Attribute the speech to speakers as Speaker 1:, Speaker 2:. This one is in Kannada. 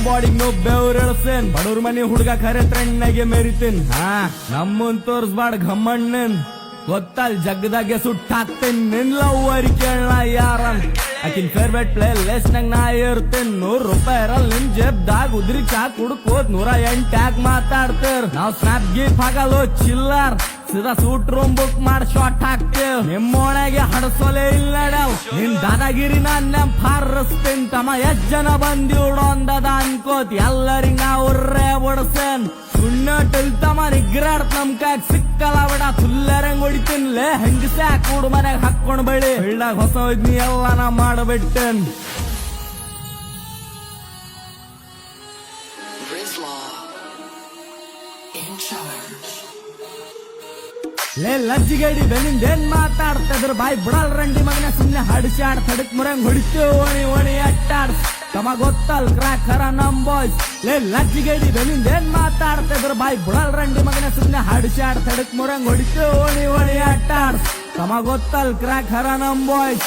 Speaker 1: ಬಾಡಿಗ್ ನೋ ಬೆವ್ರ ಎಳ್ಸೇನ್ ಬಡವ್ರ ಮನೆ ಹುಡುಗ ಖರೆ ಟ್ರೆಂಡ್ನಾಗೆ ಮೆರಿತೇನ್ ನಮ್ಮನ್ ತೋರ್ಸ್ಬಾಡ್ ಘಮ್ಮಣ್ಣನ್ ಗೊತ್ತಲ್ ಜಗ್ಗದಾಗೆ ಸುಟ್ಟಾಕ್ತೇನ್ ನಿನ್ ಲವ್ವರಿ ಕೇಳಣ ಯಾರನ್ ಆಕಿನ್ ಫೇವ್ರೇಟ್ ಪ್ಲೇ ಲಿಸ್ಟ್ ನಂಗ್ ನಾ ಇರ್ತೇನ್ ₹100 ಇರಲ್ ನಿನ್ ಜೇಬ್ದಾಗ ಉದ್ರಿ ಚಾ ಕುಡ್ಕೋತ್ 108 ಮಾತಾಡ್ತೇರ್ ನಾವ್ ಸ್ನಾಪ್ ಗೀಪ್ ಹಾಕಲು ಚಿಲ್ಲರ್ ಸೀದಾ ಸೂಟ್ ರೂಮ್ ಬುಕ್ ಮಾಡಿ ಶಾಟ್ ಹಾಕ್ತೇವ್ ನಿಮ್ಮೊಳಗೆ ಹಡಸೋಲೆ ಇಲ್ಲ ನಿನ್ ದಾದಾಗಿರಿ ನಾನ್ ಫಾರಸ್ತೇನ್ ತಮ್ಮ ಎಷ್ಟ್ ಜನ ಬಂದಿವ್ಡೊಂದದ ಅನ್ಕೋತ್ ಎಲ್ಲರಿಗ್ ನಾ ಉರ್ರೆ ಬಡಸೇನ್ ಸುಣ್ಣಟಲ್ತಮ್ಮ ನಿಗ್ರಾಡ್ತ ನಮ್ ಕಾಗ್ ಸಿಕ್ಕಲ್ಲ ಬಡ ಸುಲ್ಲರಂಗ್ ಹೊಡಿತೀನ್ಲೆ ಹೆಂಗಸ್ಯಾ ಕೂಡು ಮನೆಗ್ ಹಾಕೊಂಡ್ ಬಳಿ ಬೆಳ್ಳಾಗ ಹೊಸ ಇದ್ನಿ ಎಲ್ಲ ನಾ ಮಾಡಬಿಟ್ಟೇನ್ ಲೇ ಲಜ್ಜಿಗೇಡಿ ಬೆನ್ನಿಂದೇನ್ ಮಾತಾಡ್ತದ್ರ ಬಾಯ್ ಬಿಡಲ್ ರಂಡಿ ಮಗನ ಸುಮ್ನೆ ಹಡಿಸಾಡ್ ತಡಕ್ ಮುರಂಗ್ ಹೊಡಿತೇವ್ ಓಣಿ ಅಟ್ಟಾಡ್ ತಮ ಗೊತ್ತಲ್ ಕ್ರಾಕ್ ಹರ ನಮ್ ಬಾಯ್ಸ್ ಲೇ ಲಜ್ಜಿಗೇಡಿ ಬೆನ್ನಿಂದೇನ್ ಮಾತಾಡ್ತದ್ರ ಬಾಯ್ ಬಿಡಲ್ ರಂಡಿ ಮಗನ ಸುಮ್ನೆ ಹಡಿಸಾಡ್ ತಡಕ್ ಮುರಂಗ್ ಹೊಡಿತೇವ್ ಓಣಿ ಅಟ್ಟಾಡ್ ತಮ ಗೊತ್ತಲ್ ಕ್ರಾಕ್ ಹರ ನಮ್ ಬಾಯ್ಸ್